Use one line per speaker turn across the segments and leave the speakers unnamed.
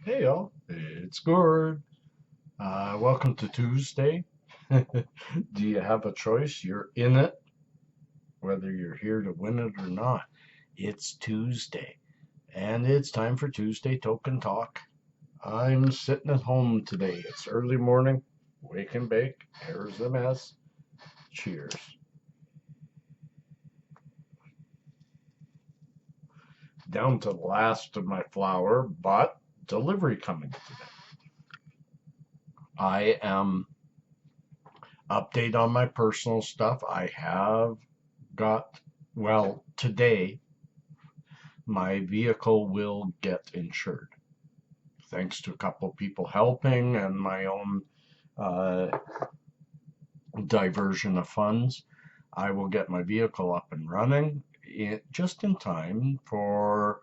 Hey y'all, it's Gord. Welcome to Tuesday. Do you have a choice? You're in it, whether you're here to win it or not. It's Tuesday, and it's time for Tuesday Token Talk. I'm sitting at home today. It's early morning, wake and bake. Here's the mess. Cheers. Down to the last of my flour, but delivery coming today. I am update on my personal stuff. I have got, well, today my vehicle will get insured. Thanks to a couple of people helping and my own uh, diversion of funds, I will get my vehicle up and running just in time for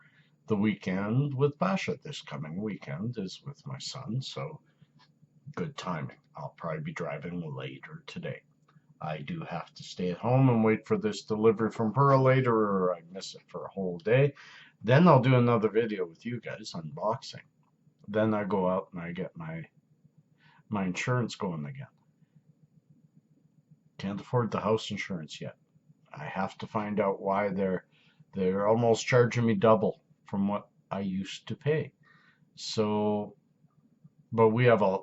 the weekend with Basha. This coming weekend is with my son, so good timing. I'll probably be driving later today. I do have to stay at home and wait for this delivery from Pearl later, or I miss it for a whole day. Then I'll do another video with you guys unboxing. Then I go out and I get my insurance going again. Can't afford the house insurance yet. I have to find out why they're almost charging me double from what I used to pay. So, but we have a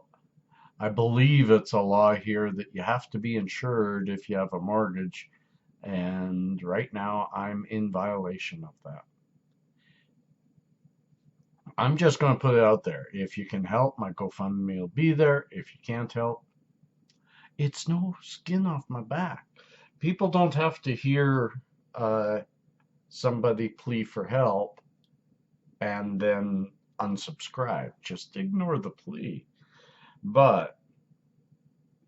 I believe it's a law here that you have to be insured if you have a mortgage, and right now I'm in violation of that. I'm just going to put it out there. If you can help, my GoFundMe will be there. If you can't help, it's no skin off my back. People don't have to hear uh, somebody plea for help and then unsubscribe. Just ignore the plea. But,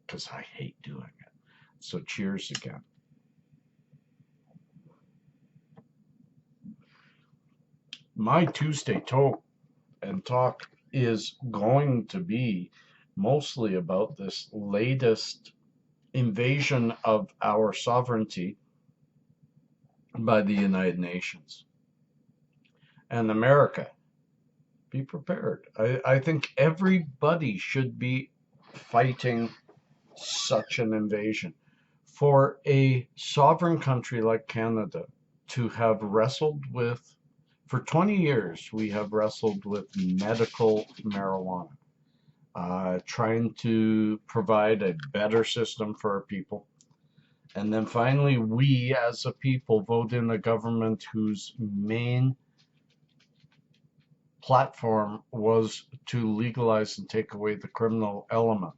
because I hate doing it. So cheers again. My Tuesday talk is going to be mostly about this latest invasion of our sovereignty by the United Nations. And America, be prepared. I think everybody should be fighting such an invasion. For a sovereign country like Canada to have wrestled with, for 20 years, we have wrestled with medical marijuana, trying to provide a better system for our people. And then finally, we as a people vote in a government whose main platform was to legalize and take away the criminal element.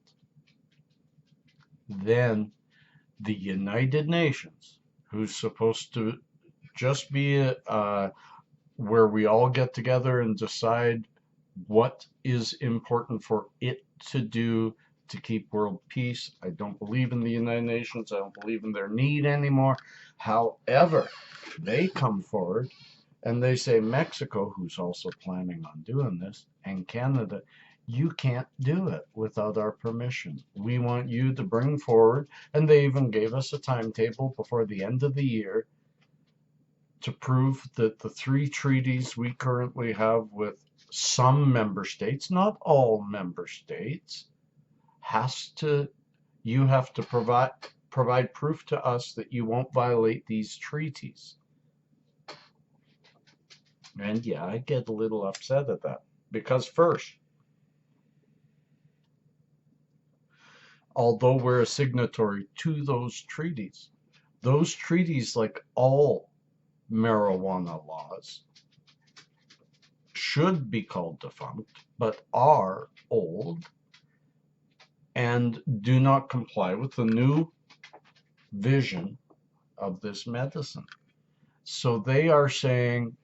Then the United Nations, who's supposed to just be where we all get together and decide what is important for it to do to keep world peace. I don't believe in the United Nations. I don't believe in their need anymore. However, they come forward and they say, Mexico, who's also planning on doing this, and Canada, you can't do it without our permission. We want you to bring forward, and they even gave us a timetable before the end of the year to prove that the three treaties we currently have with some member states, not all member states, you have to provide proof to us that you won't violate these treaties. And yeah, I get a little upset at that because first, although we're a signatory to those treaties, like all marijuana laws, should be called defunct, but are old and do not comply with the new vision of this medicine. So they are saying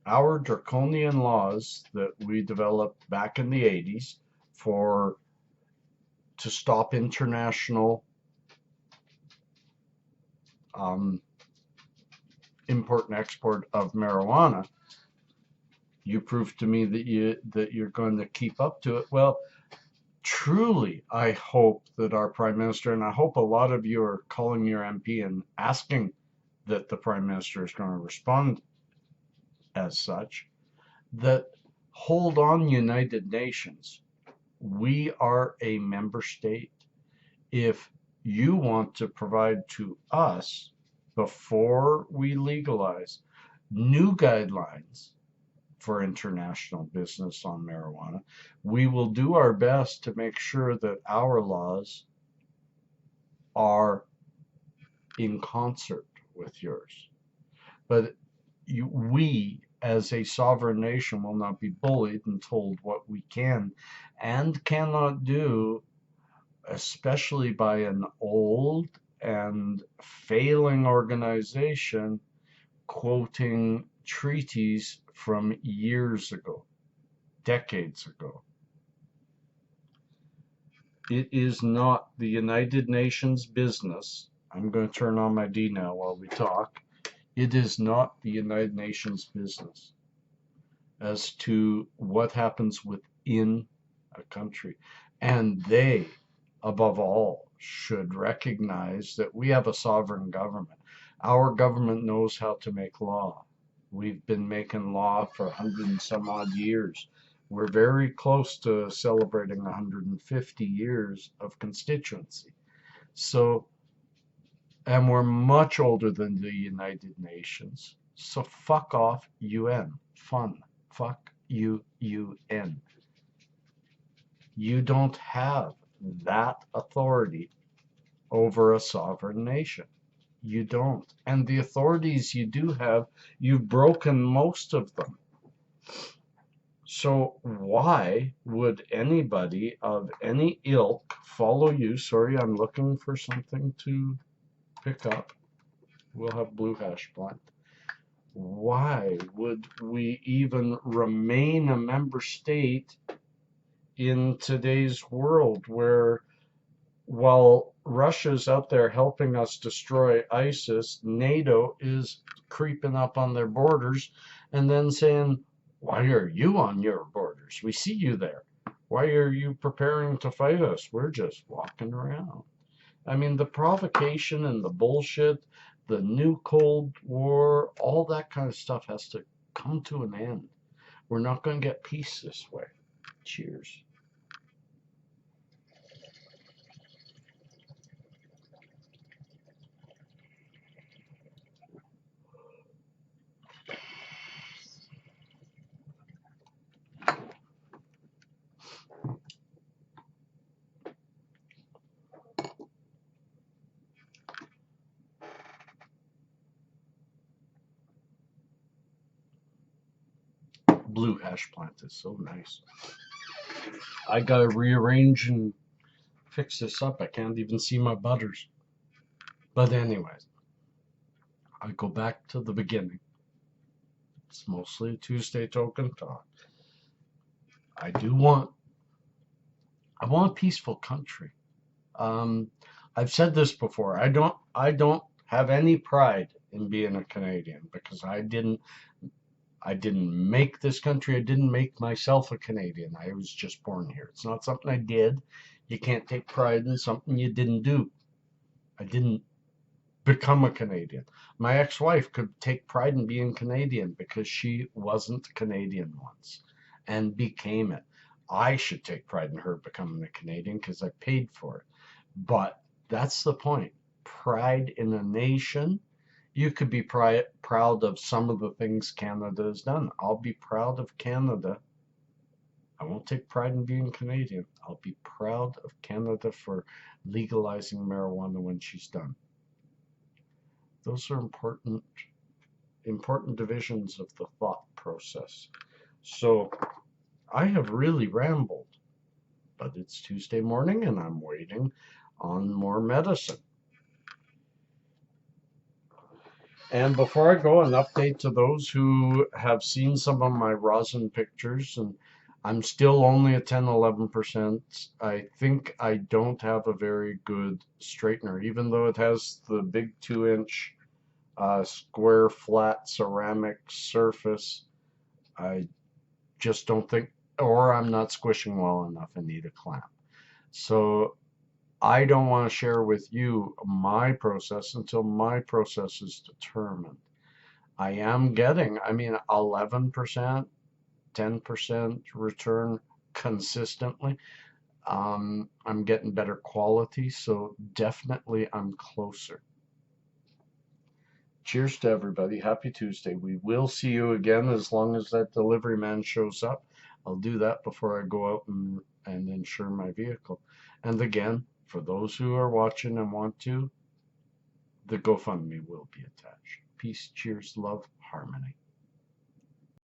our draconian laws that we developed back in the 80s for to stop international um, import and export of marijuana. You prove to me that you're going to keep up to it. Well, truly, I hope that our Prime Minister, and I hope a lot of you are calling your MP and asking that the Prime Minister is going to respond as such, that Hold on, United Nations. We are a member state. If you want to provide to us, before we legalize, new guidelines for international business on marijuana, we will do our best to make sure that our laws are in concert with yours. But we, as a sovereign nation, will not be bullied and told what we can and cannot do, especially by an old and failing organization quoting treaties from years ago, decades ago. It is not the United Nations business. I'm going to turn on my D now while we talk. It is not the United Nations business as to what happens within a country. And they, above all, should recognize that we have a sovereign government. Our government knows how to make law. We've been making law for 100 and some odd years. We're very close to celebrating 150 years of constituency. So, and we're much older than the United Nations. So fuck off, UN. Fun. Fuck you, UN. You don't have that authority over a sovereign nation. You don't. And the authorities you do have, you've broken most of them. So why would anybody of any ilk follow you? Sorry, I'm looking for something to pick up. We'll have blue hash plant. Why would we even remain a member state in today's world where, while Russia's out there helping us destroy ISIS, NATO is creeping up on their borders and then saying, why are you on your borders? We see you there. Why are you preparing to fight us? We're just walking around. I mean, the provocation and the bullshit, the new Cold War, all that kind of stuff has to come to an end. We're not going to get peace this way. Cheers. Blue hash plant is so nice. I gotta rearrange and fix this up. I can't even see my butters. But anyways, I go back to the beginning. It's mostly a Tuesday token talk. I want a peaceful country. I've said this before. I don't have any pride in being a Canadian because I didn't make this country. I didn't make myself a Canadian. I was just born here. It's not something I did. You can't take pride in something you didn't do. I didn't become a Canadian. My ex-wife could take pride in being Canadian because she wasn't Canadian once and became it. I should take pride in her becoming a Canadian because I paid for it. But that's the point. Pride in a nation. You could be proud of some of the things Canada has done. I'll be proud of Canada. I won't take pride in being Canadian. I'll be proud of Canada for legalizing marijuana when she's done. Those are important divisions of the thought process. So I have really rambled, but it's Tuesday morning and I'm waiting on more medicine. And before I go, an update to those who have seen some of my rosin pictures, and I'm still only at 10-11%. I think I don't have a very good straightener, even though it has the big 2-inch square flat ceramic surface. I just don't think, or I'm not squishing well enough and need a clamp. So I don't want to share with you my process until my process is determined. I am getting, 11%, 10% return consistently. I'm getting better quality, so definitely I'm closer. Cheers to everybody. Happy Tuesday. We will see you again as long as that delivery man shows up. I'll do that before I go out and insure my vehicle. And again, for those who are watching and want to, the GoFundMe will be attached. Peace, cheers, love, harmony.